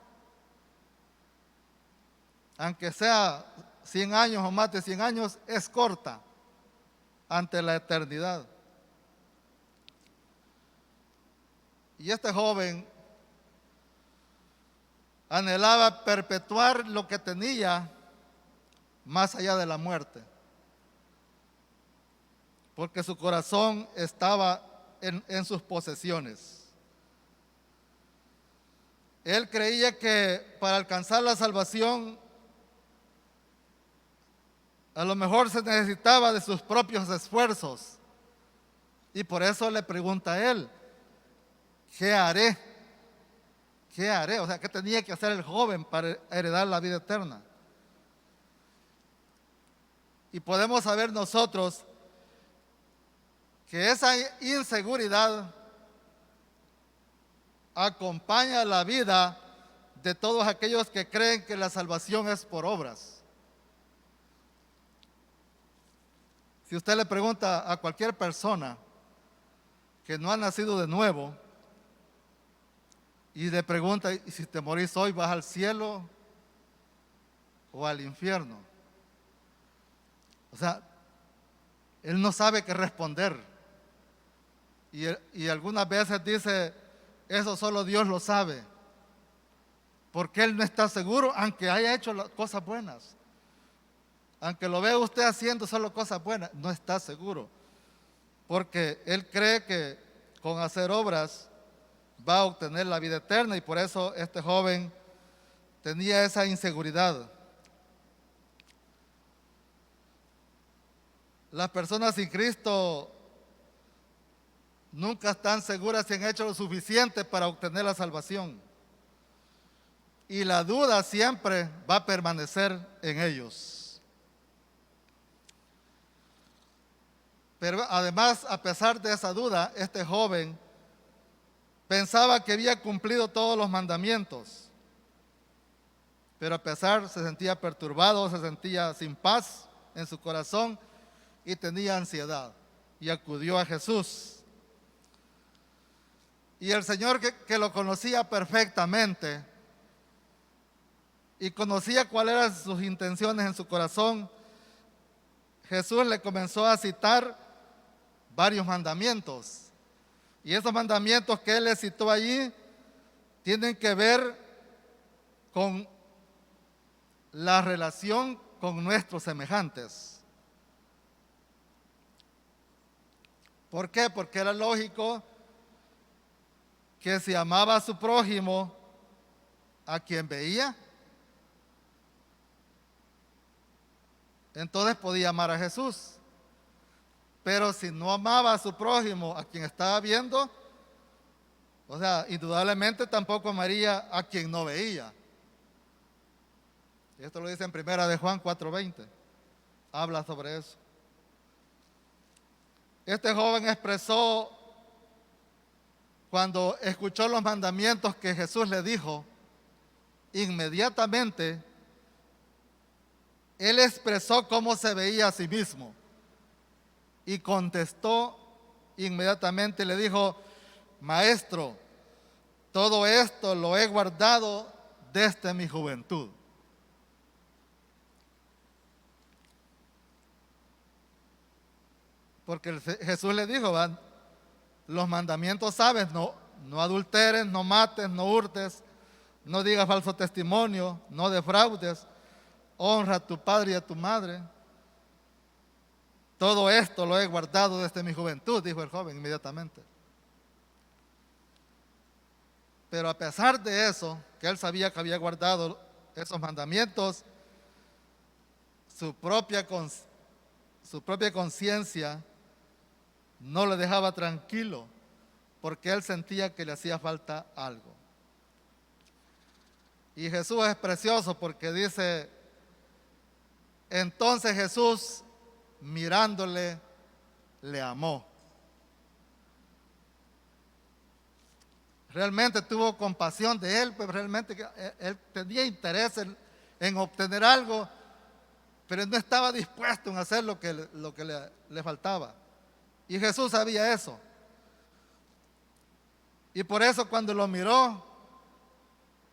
Aunque sea 100 años o más de 100 años, es corta ante la eternidad. Y este joven anhelaba perpetuar lo que tenía más allá de la muerte, porque su corazón estaba en sus posesiones. Él creía que para alcanzar la salvación a lo mejor se necesitaba de sus propios esfuerzos. Y por eso le pregunta a él, ¿qué haré? ¿Qué haré? O sea, ¿qué tenía que hacer el joven para heredar la vida eterna? Y podemos saber nosotros que esa inseguridad acompaña la vida de todos aquellos que creen que la salvación es por obras. Si usted le pregunta a cualquier persona que no ha nacido de nuevo y le pregunta, ¿y si te morís hoy vas al cielo o al infierno? O sea, él no sabe qué responder. Y algunas veces dice, eso solo Dios lo sabe. Porque él no está seguro, aunque haya hecho las cosas buenas. Aunque lo vea usted haciendo solo cosas buenas, no está seguro. Porque él cree que con hacer obras va a obtener la vida eterna y por eso este joven tenía esa inseguridad. Las personas sin Cristo nunca están seguras si han hecho lo suficiente para obtener la salvación. Y la duda siempre va a permanecer en ellos. Pero además, a pesar de esa duda, este joven pensaba que había cumplido todos los mandamientos. Pero a pesar, se sentía perturbado, se sentía sin paz en su corazón y tenía ansiedad. Y acudió a Jesús. Y el Señor que lo conocía perfectamente y conocía cuáles eran sus intenciones en su corazón, Jesús le comenzó a citar varios mandamientos. Y esos mandamientos que él le citó allí tienen que ver con la relación con nuestros semejantes. ¿Por qué? Porque era lógico que si amaba a su prójimo, a quien veía, entonces podía amar a Jesús. Pero si no amaba a su prójimo, a quien estaba viendo, o sea, indudablemente tampoco amaría a quien no veía. Esto lo dice en primera de Juan 4:20. Habla sobre eso. Este joven expresó, cuando escuchó los mandamientos que Jesús le dijo, inmediatamente él expresó cómo se veía a sí mismo y contestó inmediatamente, le dijo: Maestro, todo esto lo he guardado desde mi juventud. Porque Jesús le dijo: los mandamientos sabes, no adulteres, no mates, no hurtes, no digas falso testimonio, no defraudes, honra a tu padre y a tu madre. Todo esto lo he guardado desde mi juventud, dijo el joven inmediatamente. Pero a pesar de eso, que él sabía que había guardado esos mandamientos, su propia conciencia no le dejaba tranquilo, porque él sentía que le hacía falta algo. Y Jesús es precioso porque dice: entonces Jesús, mirándole, le amó. Realmente tuvo compasión de él, pero realmente él tenía interés en obtener algo, pero no estaba dispuesto en hacer lo que le faltaba. Y Jesús sabía eso. Y por eso cuando lo miró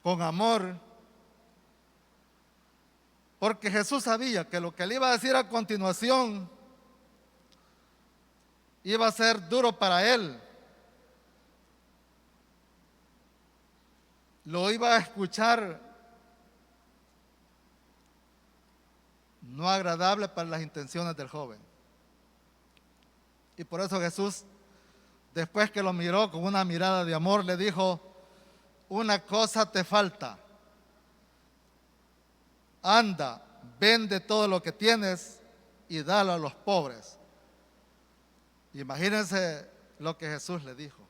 con amor, porque Jesús sabía que lo que le iba a decir a continuación iba a ser duro para él. Lo iba a escuchar no agradable para las intenciones del joven. Y por eso Jesús, después que lo miró con una mirada de amor, le dijo: una cosa te falta. Anda, vende todo lo que tienes y dalo a los pobres. Imagínense lo que Jesús le dijo.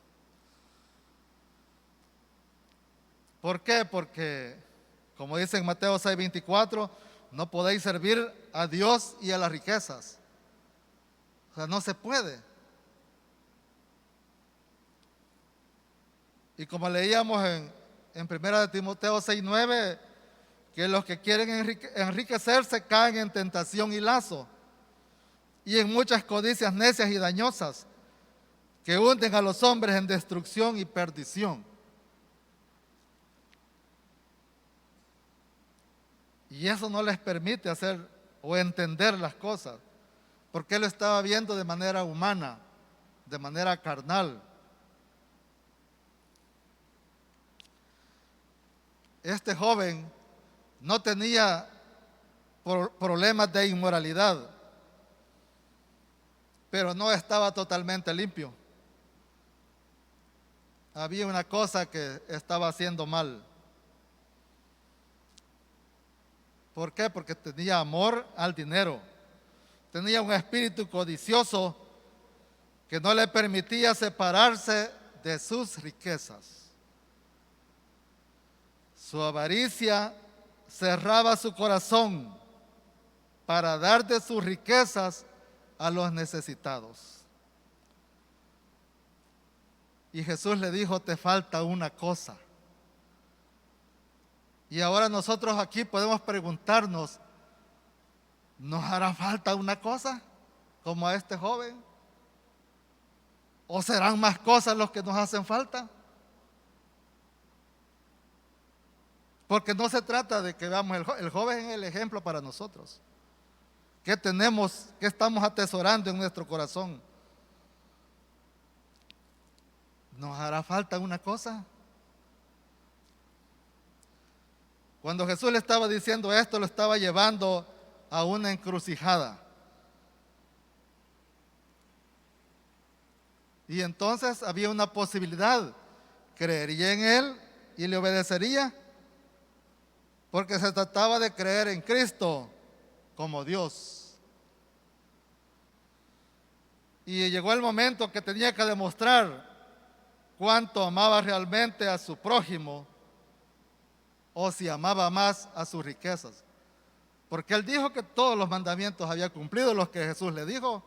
¿Por qué? Porque, como dice en Mateo 6:24, no podéis servir a Dios y a las riquezas. O sea, no se puede. Y como leíamos en 1 Timoteo 6:9, que los que quieren enriquecerse caen en tentación y lazo, y en muchas codicias necias y dañosas, que hunden a los hombres en destrucción y perdición. Y eso no les permite hacer o entender las cosas, porque él lo estaba viendo de manera humana, de manera carnal. Este joven no tenía problemas de inmoralidad, pero no estaba totalmente limpio. Había una cosa que estaba haciendo mal. ¿Por qué? Porque tenía amor al dinero. Tenía un espíritu codicioso que no le permitía separarse de sus riquezas. Su avaricia cerraba su corazón para dar de sus riquezas a los necesitados. Y Jesús le dijo: te falta una cosa. Y ahora nosotros aquí podemos preguntarnos: ¿nos hará falta una cosa como a este joven? ¿O serán más cosas los que nos hacen falta? Porque no se trata de que veamos el joven es el ejemplo para nosotros. ¿Qué tenemos, qué estamos atesorando en nuestro corazón? ¿Nos hará falta una cosa? Cuando Jesús le estaba diciendo esto, lo estaba llevando a una encrucijada. Y entonces había una posibilidad: creería en Él y le obedecería, porque se trataba de creer en Cristo como Dios. Y llegó el momento que tenía que demostrar cuánto amaba realmente a su prójimo, o si amaba más a sus riquezas. Porque él dijo que todos los mandamientos había cumplido, los que Jesús le dijo.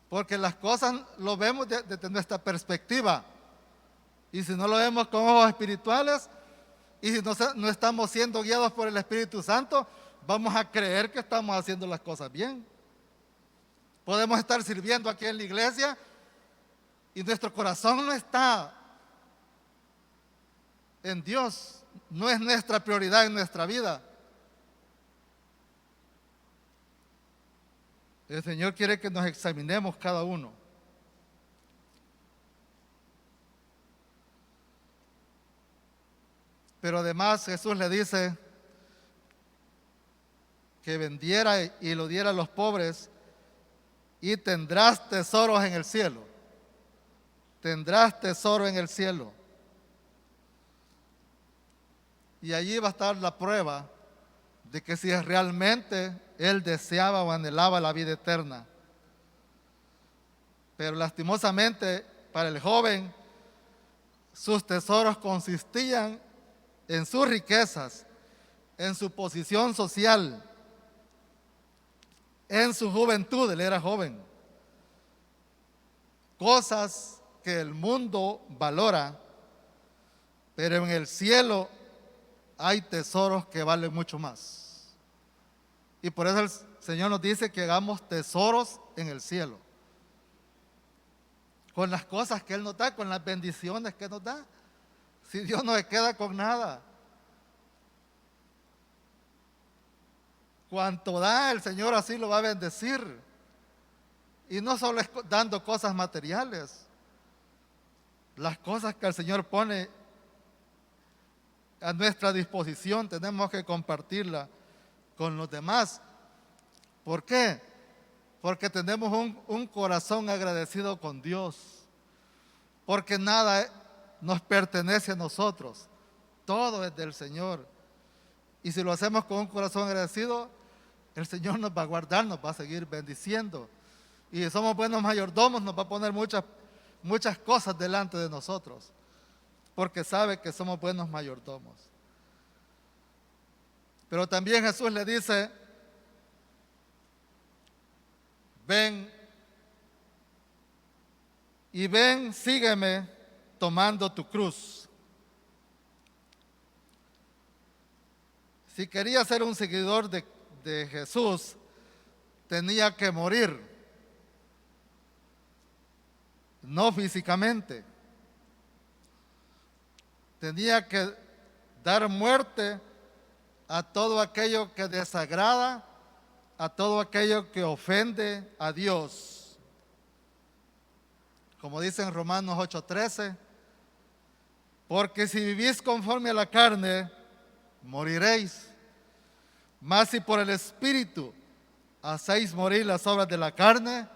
Porque las cosas lo vemos desde nuestra perspectiva. Y si no lo vemos con ojos espirituales, Y si no estamos siendo guiados por el Espíritu Santo, vamos a creer que estamos haciendo las cosas bien. Podemos estar sirviendo aquí en la iglesia y nuestro corazón no está en Dios, no es nuestra prioridad en nuestra vida. El Señor quiere que nos examinemos cada uno. Pero además Jesús le dice que vendiera y lo diera a los pobres y tendrás tesoros en el cielo. Tendrás tesoro en el cielo. Y allí va a estar la prueba de que si realmente él deseaba o anhelaba la vida eterna. Pero lastimosamente para el joven, sus tesoros consistían en sus riquezas, en su posición social, en su juventud. Él era joven. Cosas que el mundo valora, pero en el cielo hay tesoros que valen mucho más. Y por eso el Señor nos dice que hagamos tesoros en el cielo, con las cosas que Él nos da, con las bendiciones que nos da. Si Dios no se queda con nada, cuanto da el Señor así lo va a bendecir. Y no solo es dando cosas materiales, las cosas que el Señor pone a nuestra disposición tenemos que compartirla con los demás. ¿Por qué? Porque tenemos un corazón agradecido con Dios, porque nada nos pertenece a nosotros, todo es del Señor. Y si lo hacemos con un corazón agradecido, el Señor nos va a guardar, nos va a seguir bendiciendo. Y si somos buenos mayordomos, nos va a poner muchas cosas delante de nosotros, porque sabe que somos buenos mayordomos. Pero también Jesús le dice: ven, sígueme tomando tu cruz. Si quería ser un seguidor de Jesús, tenía que morir, no físicamente. Tenía que dar muerte a todo aquello que desagrada, a todo aquello que ofende a Dios. Como dice en Romanos 8:13, porque si vivís conforme a la carne, moriréis. Mas si por el Espíritu hacéis morir las obras de la carne,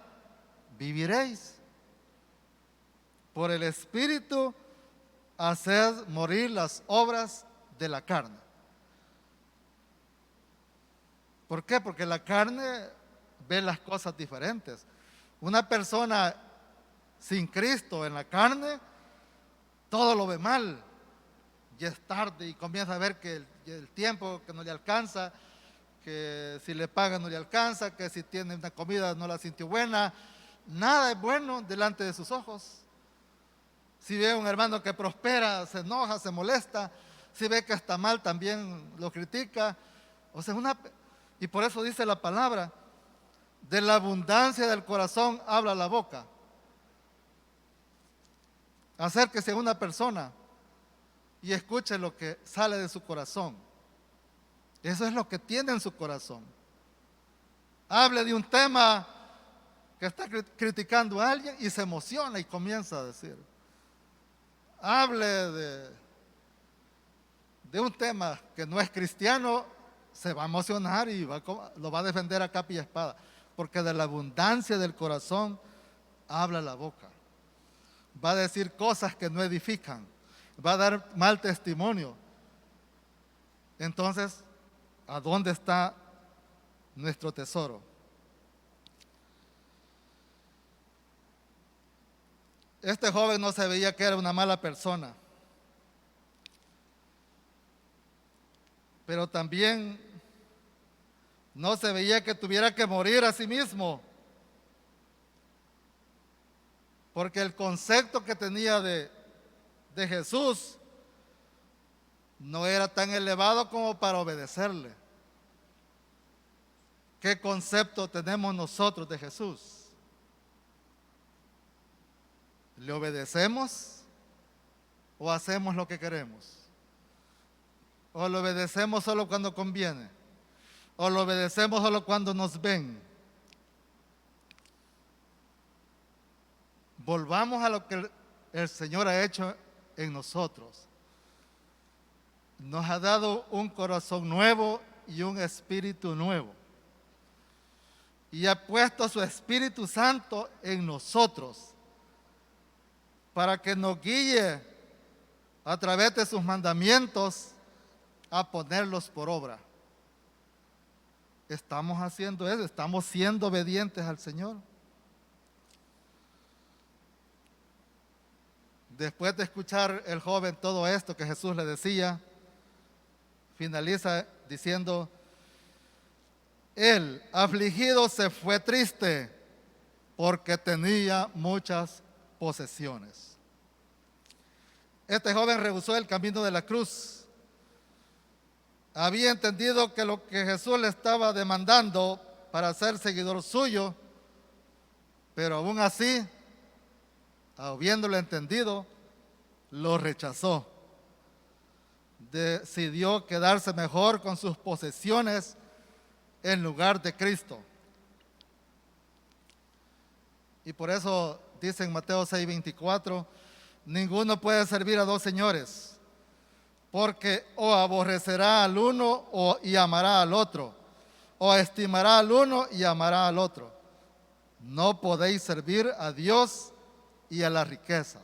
viviréis. Por el Espíritu haced morir las obras de la carne. ¿Por qué? Porque la carne ve las cosas diferentes. Una persona sin Cristo en la carne, todo lo ve mal. Ya es tarde y comienza a ver que el tiempo que no le alcanza, que si le pagan no le alcanza, que si tiene una comida no la sintió buena. Nada es bueno delante de sus ojos. Si ve a un hermano que prospera, se enoja, se molesta. Si ve que está mal, también lo critica. O sea, y por eso dice la palabra: de la abundancia del corazón habla la boca. Acérquese a una persona y escuche lo que sale de su corazón. Eso es lo que tiene en su corazón. Hable de un tema que está criticando a alguien y se emociona y comienza a decir. Hable de un tema que no es cristiano, se va a emocionar y lo va a defender a capa y espada, porque de la abundancia del corazón habla la boca. Va a decir cosas que no edifican, va a dar mal testimonio. Entonces, ¿a dónde está nuestro tesoro? Este joven no se veía que era una mala persona, pero también no se veía que tuviera que morir a sí mismo, porque el concepto que tenía de Jesús no era tan elevado como para obedecerle. ¿Qué concepto tenemos nosotros de Jesús? ¿Le obedecemos o hacemos lo que queremos? ¿O le obedecemos solo cuando conviene? ¿O lo obedecemos solo cuando nos ven? Volvamos a lo que el Señor ha hecho en nosotros. Nos ha dado un corazón nuevo y un espíritu nuevo. Y ha puesto su Espíritu Santo en nosotros para que nos guíe a través de sus mandamientos a ponerlos por obra. Estamos haciendo eso, estamos siendo obedientes al Señor. Después de escuchar el joven todo esto que Jesús le decía, finaliza diciendo: él, afligido, se fue triste porque tenía muchas posesiones. Este joven rehusó el camino de la cruz. Había entendido que lo que Jesús le estaba demandando para ser seguidor suyo, pero aún así, habiéndolo entendido, lo rechazó. Decidió quedarse mejor con sus posesiones en lugar de Cristo. Y por eso dice en Mateo 6:24, ninguno puede servir a dos señores, porque o aborrecerá al uno y amará al otro, o estimará al uno y amará al otro. No podéis servir a Dios y a las riquezas.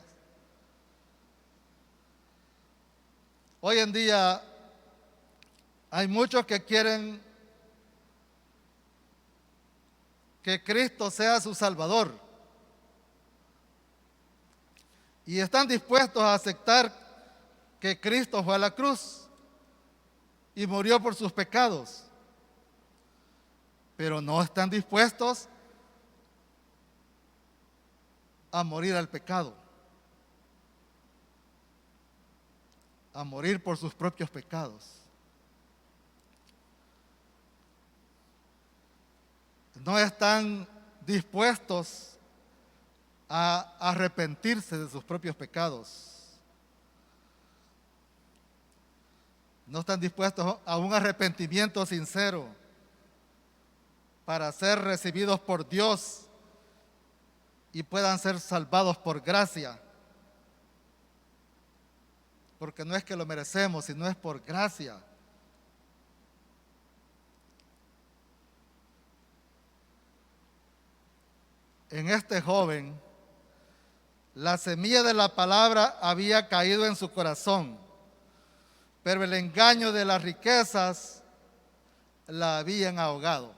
Hoy en día hay muchos que quieren que Cristo sea su Salvador y están dispuestos a aceptar que Cristo fue a la cruz y murió por sus pecados, pero no están dispuestos a morir al pecado, a morir por sus propios pecados. No están dispuestos a arrepentirse de sus propios pecados. No están dispuestos a un arrepentimiento sincero para ser recibidos por Dios y puedan ser salvados por gracia. Porque no es que lo merecemos, sino es por gracia. En este joven, la semilla de la palabra había caído en su corazón, pero el engaño de las riquezas la habían ahogado.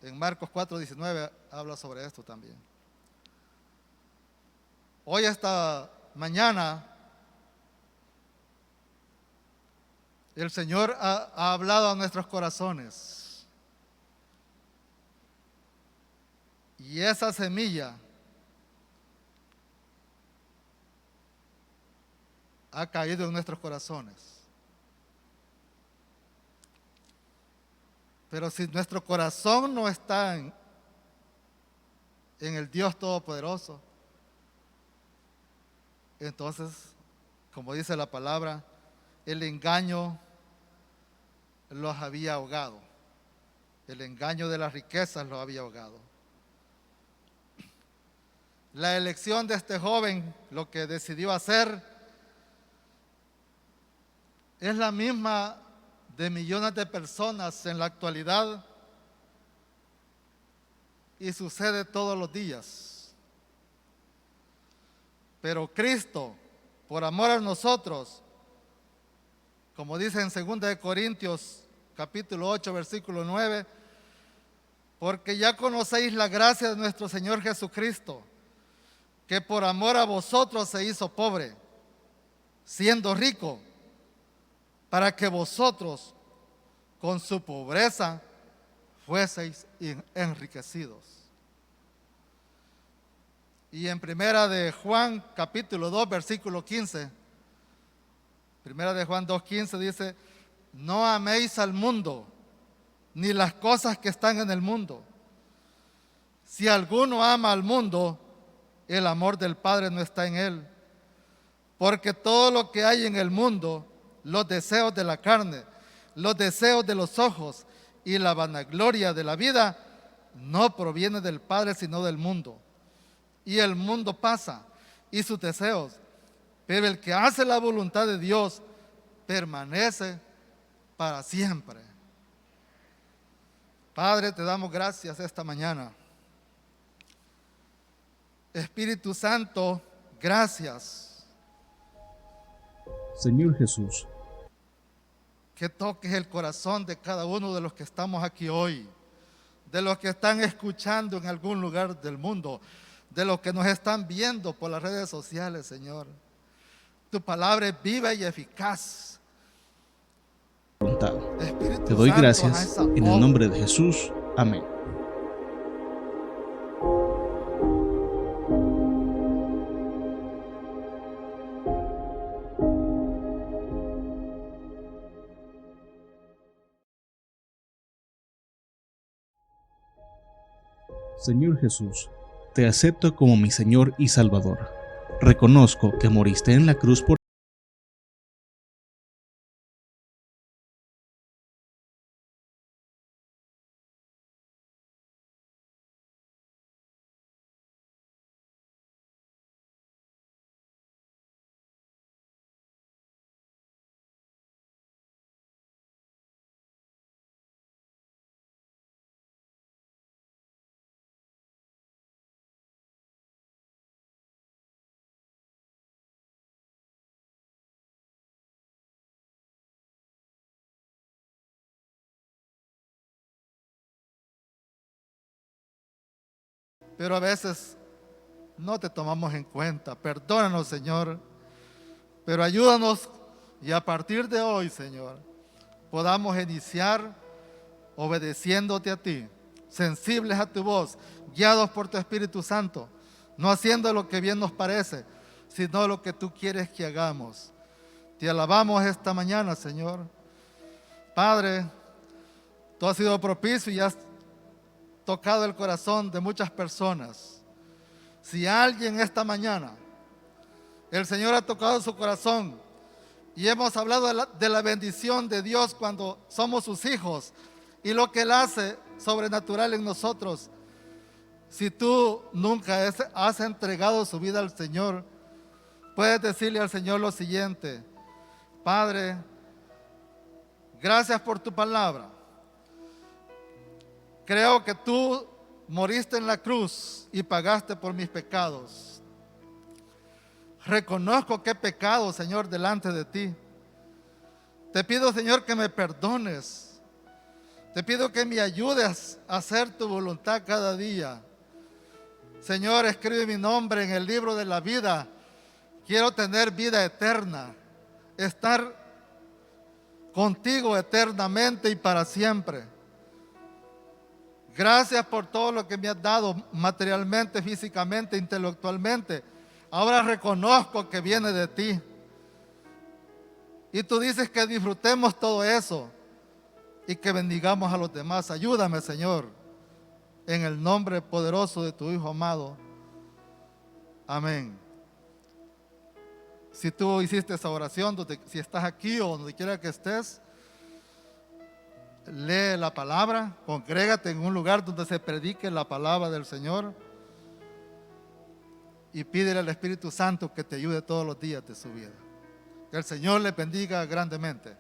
En Marcos 4:19 habla sobre esto también. Hoy, esta mañana, el Señor ha hablado a nuestros corazones. Y esa semilla ha caído en nuestros corazones. Pero si nuestro corazón no está en el Dios Todopoderoso, entonces, como dice la palabra, el engaño los había ahogado. El engaño de las riquezas los había ahogado. La elección de este joven, lo que decidió hacer, es la misma de millones de personas en la actualidad y sucede todos los días. Pero Cristo, por amor a nosotros, como dice en 2 Corintios capítulo 8, versículo 9, porque ya conocéis la gracia de nuestro Señor Jesucristo, que por amor a vosotros se hizo pobre, siendo rico, para que vosotros con su pobreza fueseis enriquecidos. Y en primera de Juan capítulo 2 versículo 15 Primera de Juan 2:15 dice, no améis al mundo, ni las cosas que están en el mundo. Si alguno ama al mundo, el amor del Padre no está en él. Porque todo lo que hay en el mundo, los deseos de la carne, los deseos de los ojos y la vanagloria de la vida, no proviene del Padre, sino del mundo. Y el mundo pasa, y sus deseos, pero el que hace la voluntad de Dios permanece para siempre. Padre, te damos gracias esta mañana. Espíritu Santo, gracias. Señor Jesús, Que toques el corazón de cada uno de los que estamos aquí hoy, de los que están escuchando en algún lugar del mundo, de los que nos están viendo por las redes sociales, Señor. Tu palabra es viva y eficaz. voluntad. Espíritu Te doy Santo, haz gracias esa en el obra. nombre de Jesús. Amén. Señor Jesús, te acepto como mi Señor y Salvador. Reconozco que moriste en la cruz por Pero a veces no te tomamos en cuenta. Perdónanos, Señor. Pero ayúdanos y a partir de hoy, Señor, podamos iniciar obedeciéndote a ti, sensibles a tu voz, guiados por tu Espíritu Santo, no haciendo lo que bien nos parece, sino lo que tú quieres que hagamos. Te alabamos esta mañana, Señor. Padre, tú has sido propicio y has tocado el corazón de muchas personas. Si alguien esta mañana, el Señor ha tocado su corazón y hemos hablado de la bendición de Dios cuando somos sus hijos y lo que Él hace sobrenatural en nosotros. Si tú nunca has entregado su vida al Señor, puedes decirle al Señor lo siguiente: Padre, gracias por tu palabra. Creo que tú moriste en la cruz y pagaste por mis pecados. Reconozco que he pecado, Señor, delante de ti. Te pido, Señor, que me perdones. Te pido que me ayudes a hacer tu voluntad cada día. Señor, escribe mi nombre en el libro de la vida. Quiero tener vida eterna, estar contigo eternamente y para siempre. Gracias por todo lo que me has dado materialmente, físicamente, intelectualmente. Ahora reconozco que viene de ti. Y tú dices que disfrutemos todo eso y que bendigamos a los demás. Ayúdame, Señor, en el nombre poderoso de tu Hijo amado. Amén. Si tú hiciste esa oración, si estás aquí o donde quiera que estés, lee la palabra, congrégate en un lugar donde se predique la palabra del Señor y pídele al Espíritu Santo que te ayude todos los días de su vida. Que el Señor le bendiga grandemente.